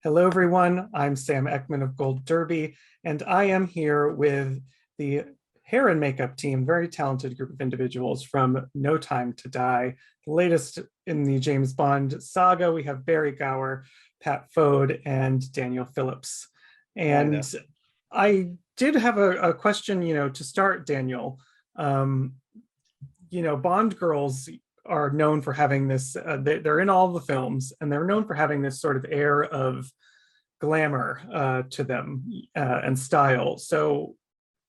Hello, everyone. I'm Sam Eckmann of Gold Derby, and I am here with the hair and makeup team, very talented group of individuals from No Time to Die. The latest in the James Bond saga, we have Barrie Gower, Patt Foad, and Daniel Phillips. And I did have a question, to start, Daniel. Bond girls are known for having this, they're in all the films, and they're known for having this sort of air of glamour to them and style. So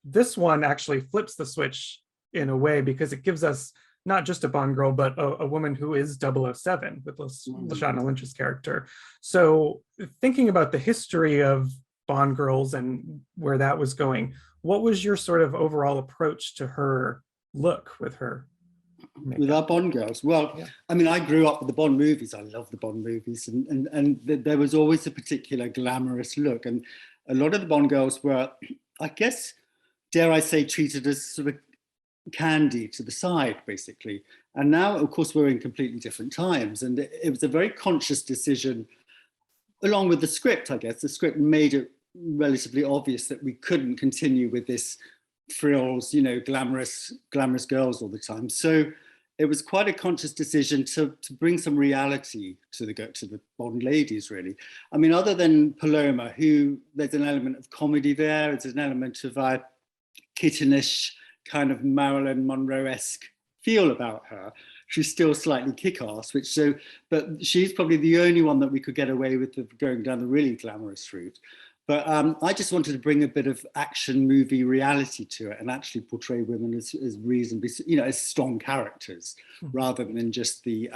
this one actually flips the switch in a way, because it gives us not just a Bond girl, but a woman who is 007 with Lashana Lynch's character. So thinking about the history of Bond girls and where that was going, what was your sort of overall approach to her look with her makeup? With our Bond girls? Well, yeah. I mean, I grew up with the Bond movies. I love the Bond movies, and there was always a particular glamorous look, and a lot of the Bond girls were, I guess, dare I say, treated as sort of candy to the side, basically. And now, of course, we're in completely different times, and it was a very conscious decision, along with the script, I guess. The script made it relatively obvious that we couldn't continue with this frills, glamorous girls all the time. So it was quite a conscious decision to bring some reality to the Bond ladies, really. I mean, other than Paloma, who there's an element of comedy there, there's an element of kittenish kind of Marilyn Monroe-esque feel about her. She's still slightly kick-ass, but she's probably the only one that we could get away with going down the really glamorous route. But I just wanted to bring a bit of action movie reality to it and actually portray women as reasonably, as strong characters, rather than just the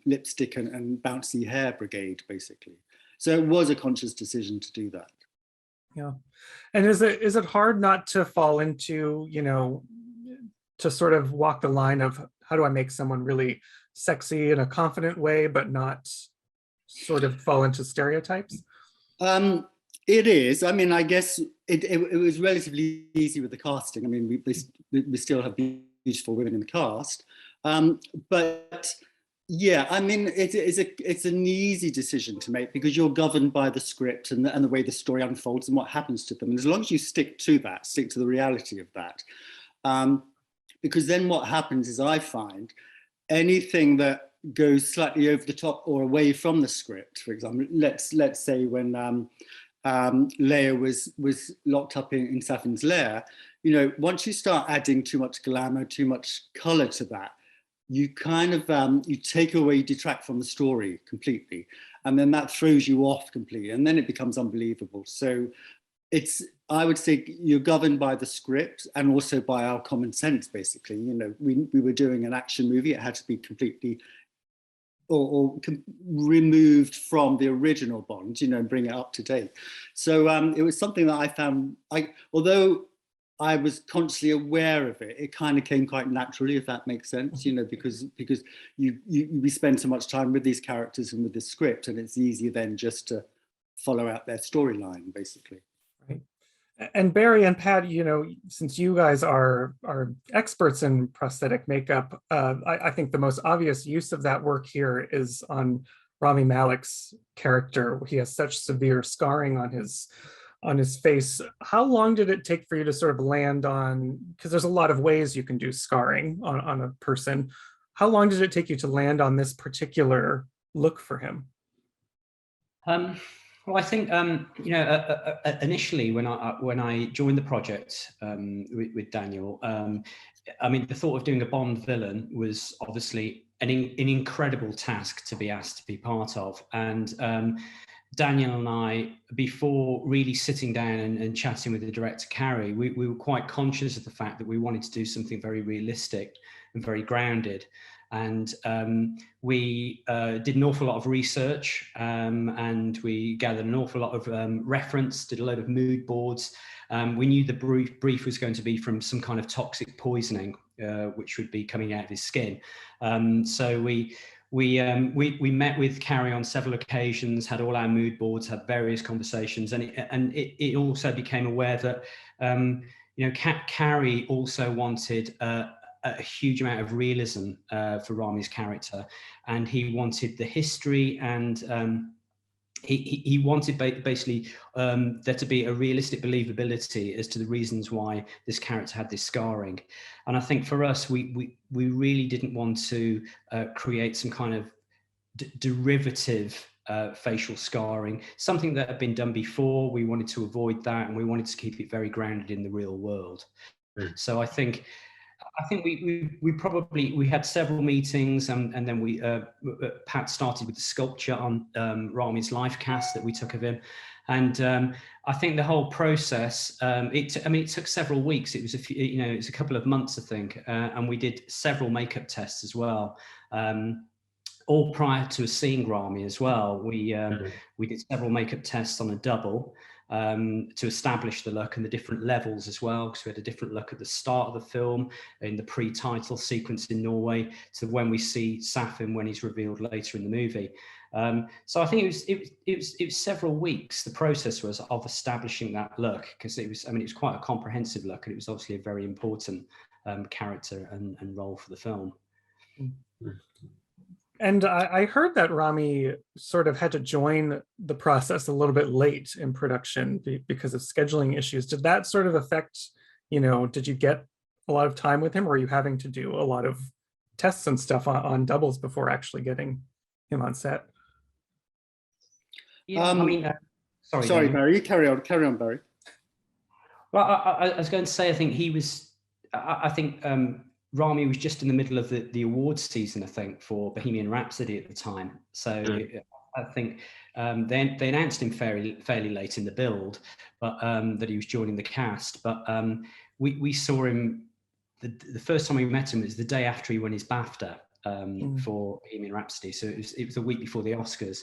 lipstick and bouncy hair brigade, basically. So it was a conscious decision to do that. Yeah. And is it hard not to fall into, to sort of walk the line of how do I make someone really sexy in a confident way, but not sort of fall into stereotypes? It is. I mean, I guess it was relatively easy with the casting. I mean, we still have beautiful women in the cast. But yeah, I mean, it's an easy decision to make, because you're governed by the script and the way the story unfolds and what happens to them. And as long as you stick to the reality of that, because then what happens is, I find anything that goes slightly over the top or away from the script, for example, let's say when Leia was locked up in Safin's lair, once you start adding too much glamour, too much color to that, you kind of, you detract from the story completely. And then that throws you off completely. And then it becomes unbelievable. So I would say you're governed by the script and also by our common sense, basically. We were doing an action movie. It had to be completely or removed from the original Bond, and bring it up to date. So it was something that I found, although I was consciously aware of it, it kind of came quite naturally, if that makes sense, because we spend so much time with these characters and with the script, and it's easier then just to follow out their storyline, basically. Right. And Barrie and Pat, since you guys are experts in prosthetic makeup, I think the most obvious use of that work here is on Rami Malek's character. He has such severe scarring on his face. How long did it take for you to sort of land on, because there's a lot of ways you can do scarring on a person. How long did it take you to land on this particular look for him? Well, I think initially when I joined the project with Daniel, I mean, the thought of doing a Bond villain was obviously an incredible task to be asked to be part of. And Daniel and I, before really sitting down and chatting with the director Carrie, we were quite conscious of the fact that we wanted to do something very realistic and very grounded. And we did an awful lot of research, and we gathered an awful lot of reference, did a load of mood boards. We knew the brief was going to be from some kind of toxic poisoning, which would be coming out of his skin. So we met with Carrie on several occasions, had all our mood boards, had various conversations, and it also became aware that Carrie also wanted a huge amount of realism for Rami's character, and he wanted the history and he wanted basically there to be a realistic believability as to the reasons why this character had this scarring. And I think for us, we really didn't want to create some kind of derivative facial scarring, something that had been done before. We wanted to avoid that, and we wanted to keep it very grounded in the real world. So I think we probably had several meetings, and then Pat started with the sculpture on Rami's life cast that we took of him, and I think the whole process, it took several weeks. It was it was a couple of months, I think, and we did several makeup tests as well. All prior to seeing Rami as well. We did several makeup tests on a double to establish the look and the different levels as well, because we had a different look at the start of the film, in the pre-title sequence in Norway, to when we see Safin when he's revealed later in the movie. So I think it was several weeks. The process was of establishing that look, because it was quite a comprehensive look, and it was obviously a very important character and role for the film. And I heard that Rami sort of had to join the process a little bit late in production because of scheduling issues. Did that sort of affect, did you get a lot of time with him, or were you having to do a lot of tests and stuff on doubles before actually getting him on set? Yeah, sorry, Barrie, carry on, Barrie. Well, I was going to say, I think he was, I think Rami was just in the middle of the awards season, I think, for Bohemian Rhapsody at the time. So I think they announced him fairly late in the build, but that he was joining the cast. But we saw him, the first time we met him was the day after he won his BAFTA for Bohemian Rhapsody. So it was a week before the Oscars.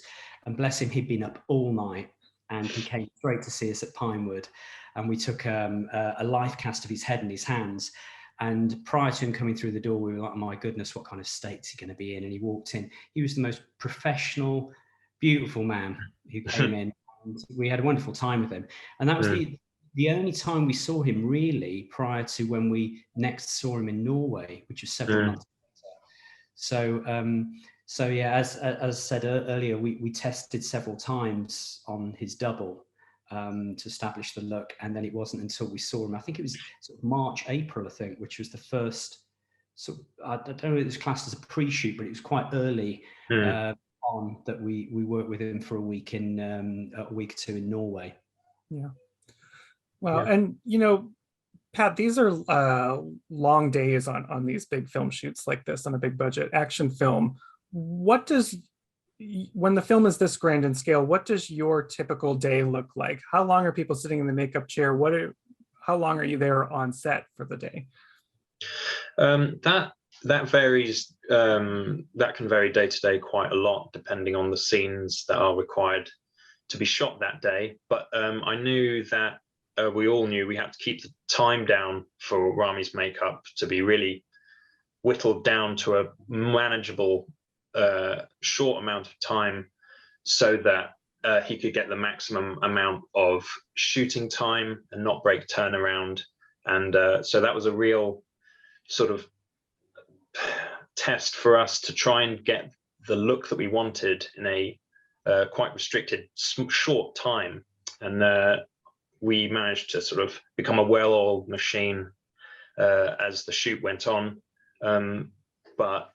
And bless him, he'd been up all night, and he came straight to see us at Pinewood. And we took a life cast of his head and his hands. And prior to him coming through the door, we were like, oh my goodness, what kind of state's he going to be in? And he walked in. He was the most professional, beautiful man who came in. And we had a wonderful time with him. And that was the only time we saw him really prior to when we next saw him in Norway, which was several months later. So yeah, as I said earlier, we tested several times on his double to establish the look, and then it wasn't until we saw him, I think it was sort of March, April, I think, which was the first I don't know if it was classed as a pre-shoot, but it was quite early on that we worked with him for a week or two in Norway. Yeah. Well, and Pat, these are long days on these big film shoots like this, on a big budget action film. When the film is this grand in scale, what does your typical day look like? How long are people sitting in the makeup chair? How long are you there on set for the day? That varies. That can vary day to day quite a lot, depending on the scenes that are required to be shot that day. But I knew that we all knew we had to keep the time down for Rami's makeup to be really whittled down to a manageable short amount of time, so that he could get the maximum amount of shooting time and not break turnaround. And so that was a real sort of test for us to try and get the look that we wanted in a quite restricted short time. And we managed to sort of become a well-oiled machine as the shoot went on. But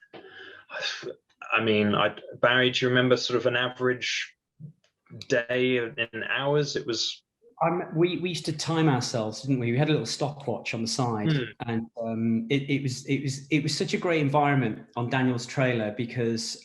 I mean, Barrie, do you remember sort of an average day in hours? It was. We used to time ourselves, didn't we? We had a little stopwatch on the side, and it was such a great environment on Daniel's trailer, because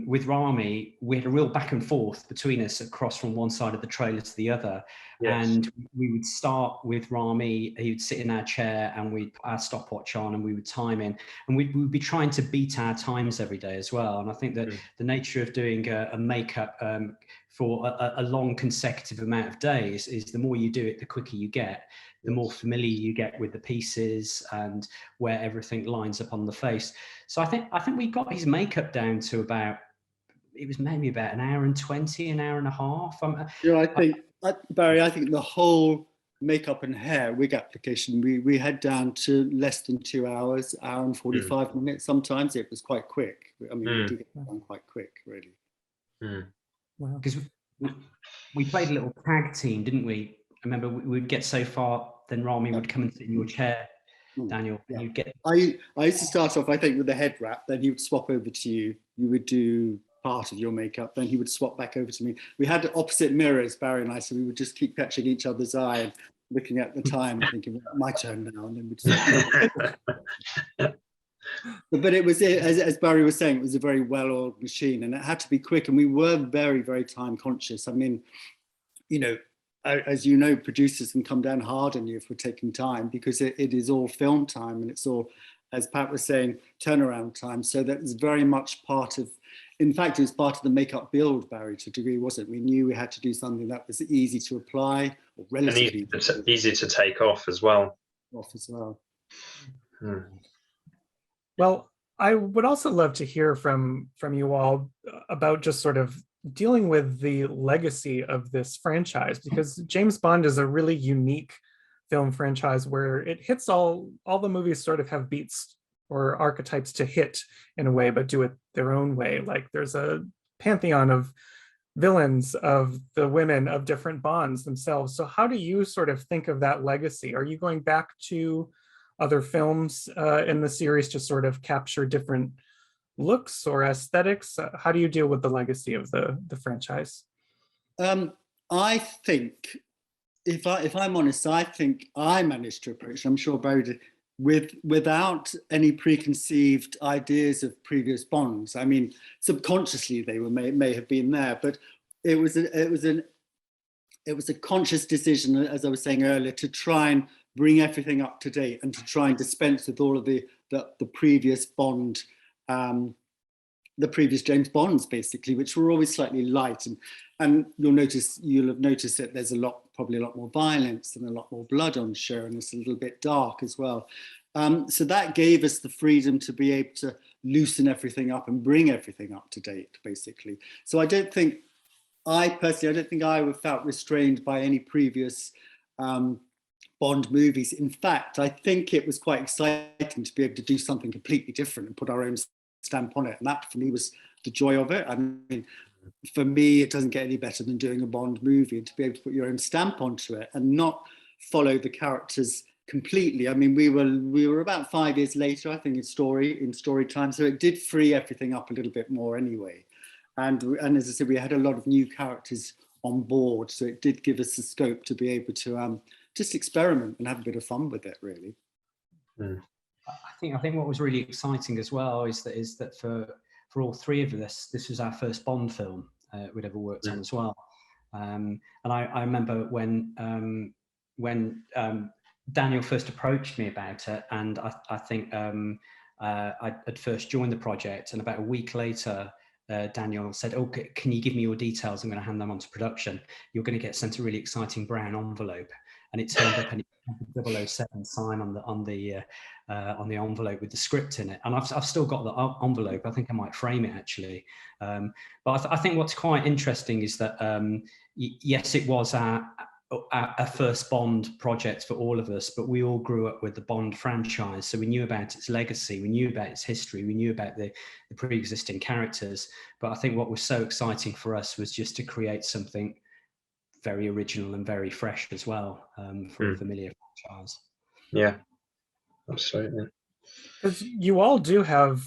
with Rami we had a real back and forth between us across from one side of the trailer to the other. Yes. And we would start with Rami. He would sit in our chair, and we'd put our stopwatch on, and we would time in, and we would be trying to beat our times every day as well. And I think that the nature of doing a makeup for a long consecutive amount of days is the more you do it, the quicker you get, the more familiar you get with the pieces and where everything lines up on the face. So I think we got his makeup down to it was maybe about an hour and 20, an hour and a half. I think, Barrie, I think the whole makeup and hair wig application, we had down to less than 2 hours, hour and 45 minutes. Sometimes it was quite quick. I mean, we did get it done quite quick, really. Because We played a little tag team, didn't we? I remember we'd get so far, then Rami would come and sit in your chair, Daniel, and you'd get... I used to start off, I think, with the head wrap, then he would swap over to you. You would do part of your makeup, then he would swap back over to me. We had opposite mirrors, Barrie and I, so we would just keep catching each other's eye and looking at the time and thinking, well, my turn now, and then we'd swap. But it was, as Barrie was saying, it was a very well-oiled machine, and it had to be quick, and we were very, very time conscious. I mean, you know, as you know, producers can come down hard on you if we're taking time, because it is all film time, and it's all, as Pat was saying, turnaround time. So that was very much part of, in fact, it was part of the makeup build, Barrie, to a degree, wasn't it? We knew we had to do something that was easy to apply, or relatively easy to take off as well. Well, I would also love to hear from you all about just sort of dealing with the legacy of this franchise, because James Bond is a really unique film franchise where it hits all the movies sort of have beats or archetypes to hit in a way, but do it their own way. Like there's a pantheon of villains, of the women, of different Bonds themselves. So how do you sort of think of that legacy? Are you going back to other films in the series to sort of capture different looks or aesthetics? How do you deal with the legacy of the franchise? I think, if I'm honest, I think I managed to approach, I'm sure Barrie did, without any preconceived ideas of previous Bonds. I mean, subconsciously they may have been there, but it was a conscious decision, as I was saying earlier, to try and bring everything up to date and to try and dispense with all of the previous Bond, the previous James Bonds, basically, which were always slightly light. And you'll have noticed that there's probably a lot more violence and a lot more blood on show, and it's a little bit dark as well. So that gave us the freedom to be able to loosen everything up and bring everything up to date, basically. So I don't think I felt restrained by any previous Bond movies. In fact, I think it was quite exciting to be able to do something completely different and put our own stamp on it. And that for me was the joy of it. I mean, for me, it doesn't get any better than doing a Bond movie, and to be able to put your own stamp onto it and not follow the characters completely. I mean, we were about 5 years later, I think, in story time. So it did free everything up a little bit more anyway. And as I said, we had a lot of new characters on board. So it did give us the scope to be able to just experiment and have a bit of fun with it, really. I think what was really exciting as well is that for all three of us, this was our first Bond film we'd ever worked on as well. And I remember when Daniel first approached me about it, and I think I had first joined the project, and about a week later, Daniel said, "Oh, can you give me your details? I'm going to hand them on to production. You're going to get sent a really exciting brown envelope." And it turned up and it had 007 sign on the envelope with the script in it. And I've still got the envelope. I think I might frame it actually. But I think what's quite interesting is that yes, it was our first Bond project for all of us, but we all grew up with the Bond franchise. So we knew about its legacy, we knew about its history, we knew about the pre-existing characters. But I think what was so exciting for us was just to create something very original and very fresh as well for a familiar franchise. Yeah, absolutely. Because you all do have,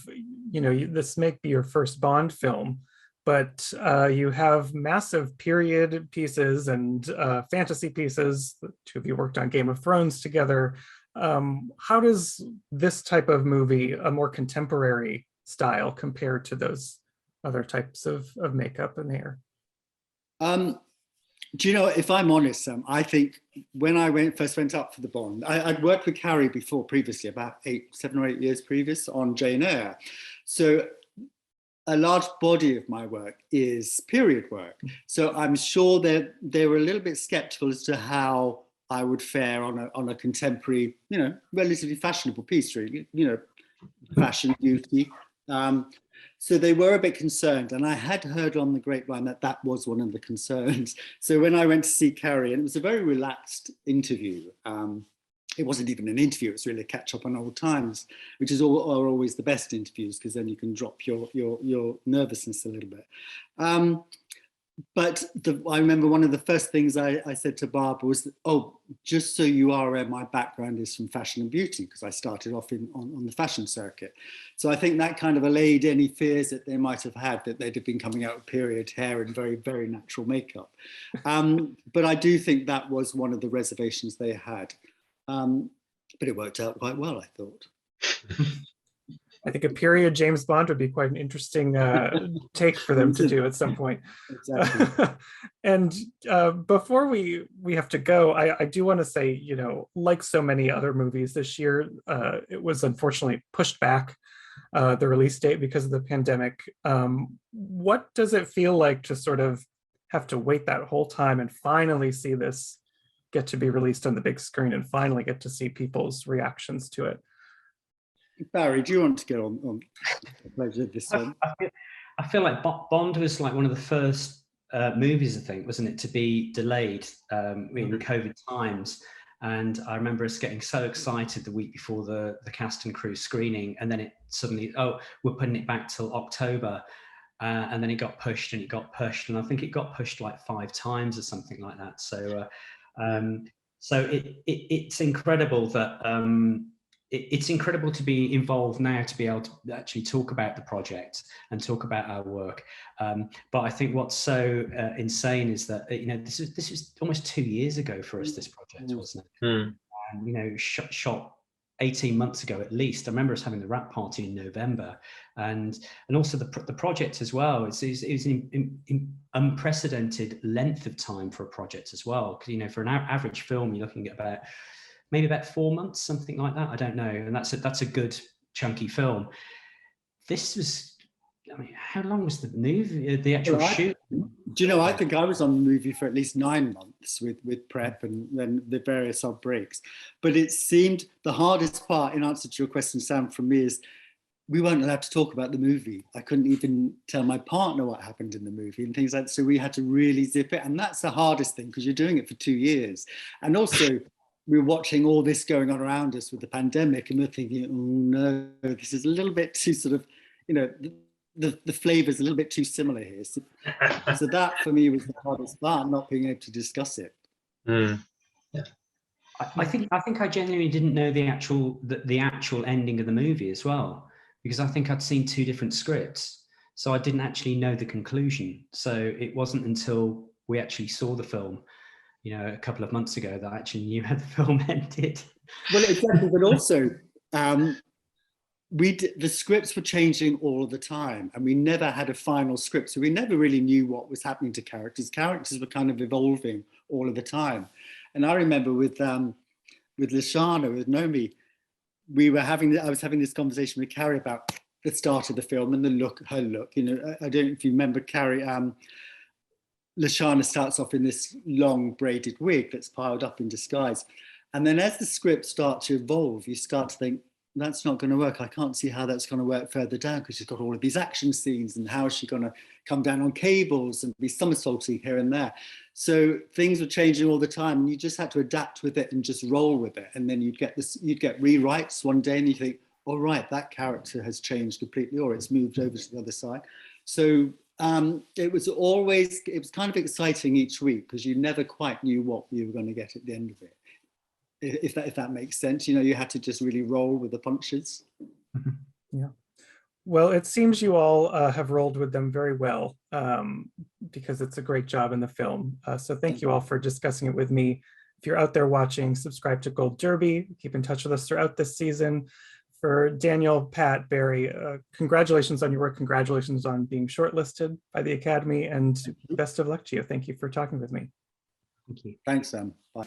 this may be your first Bond film, but you have massive period pieces and fantasy pieces. The two of you worked on Game of Thrones together. How does this type of movie, a more contemporary style, compare to those other types of makeup and hair? Do you know, if I'm honest, I think when I first went up for the Bond, I'd worked with Carrie before, previously, about 7 or 8 years previous, on Jane Eyre. So a large body of my work is period work. So I'm sure that they were a little bit skeptical as to how I would fare on a contemporary, relatively fashionable piece, really, fashion, beauty. So they were a bit concerned, and I had heard on the grapevine that was one of the concerns. So when I went to see Carrie, and it was a very relaxed interview, it wasn't even an interview, it was really a catch up on old times, which are always the best interviews, because then you can drop your nervousness a little bit. But I remember one of the first things I said to Barbara was, oh, just so you are aware, my background is from fashion and beauty, because I started off on the fashion circuit. So I think that kind of allayed any fears that they might have had that they'd have been coming out with period hair and very, very natural makeup. But I do think that was one of the reservations they had. But it worked out quite well, I thought. I think a period James Bond would be quite an interesting take for them to do at some point. Exactly. And before we have to go, I do want to say, you know, like so many other movies this year, it was unfortunately pushed back, the release date, because of the pandemic. What does it feel like to sort of have to wait that whole time and finally see this get to be released on the big screen and finally get to see people's reactions to it? Barry, do you want to get on the pleasure of this one? I feel like Bond was like one of the first movies, I think, wasn't it, to be delayed in COVID times. And I remember us getting so excited the week before the cast and crew screening, and then it suddenly, oh, we're putting it back till October. And then it got pushed and it got pushed. And I think it got pushed like 5 times or something like that. So it's incredible that it's incredible to be involved now, to be able to actually talk about the project and talk about our work. But I think what's so insane is that, you know, this was almost 2 years ago for us, this project, wasn't it? And, you know, shot 18 months ago at least. I remember us having the wrap party in November, and also the project as well. It's an unprecedented length of time for a project as well. Because, you know, for an average film, you're looking at maybe about 4 months, something like that. I don't know, and that's a good chunky film. This was, I mean, how long was the movie? The actual shoot? Do you know? I think I was on the movie for at least 9 months with prep and then the various odd breaks. But it seemed the hardest part, in answer to your question, Sam, from me, is we weren't allowed to talk about the movie. I couldn't even tell my partner what happened in the movie and things like that. So we had to really zip it, and that's the hardest thing, because you're doing it for 2 years, and also we're watching all this going on around us with the pandemic, and we're thinking, oh no, this is a little bit too sort of, you know, the flavors a little bit too similar here. So that for me was the hardest part, not being able to discuss it. Yeah. I think I genuinely didn't know the actual ending of the movie as well, because I think I'd seen 2 different scripts, so I didn't actually know the conclusion. So it wasn't until we actually saw the film, you know, a couple of months ago, that I actually knew how the film ended. Well, exactly, but also the scripts were changing all the time, and we never had a final script, so we never really knew what was happening to characters. Characters were kind of evolving all of the time. And I remember with Lashana, with Nomi, I was having this conversation with Carrie about the start of the film and her look. You know, I don't know if you remember Carrie. Lashana starts off in this long braided wig that's piled up in disguise. And then as the scripts start to evolve, you start to think, that's not going to work. I can't see how that's going to work further down, because she's got all of these action scenes, and how is she going to come down on cables and be somersaulting here and there? So things were changing all the time, and you just had to adapt with it and just roll with it. And then you'd get rewrites one day, and you think, all right, that character has changed completely, or it's moved over to the other side. So it was kind of exciting each week, because you never quite knew what you were going to get at the end of it. If that makes sense, you know, you had to just really roll with the punches. Yeah. Well, it seems you all have rolled with them very well, because it's a great job in the film. So thank you all for discussing it with me. If you're out there watching, subscribe to Gold Derby. Keep in touch with us throughout this season. For Daniel, Pat, Barrie, congratulations on your work. Congratulations on being shortlisted by the Academy, and best of luck to you. Thank you for talking with me. Thank you. Thanks, Sam. Bye.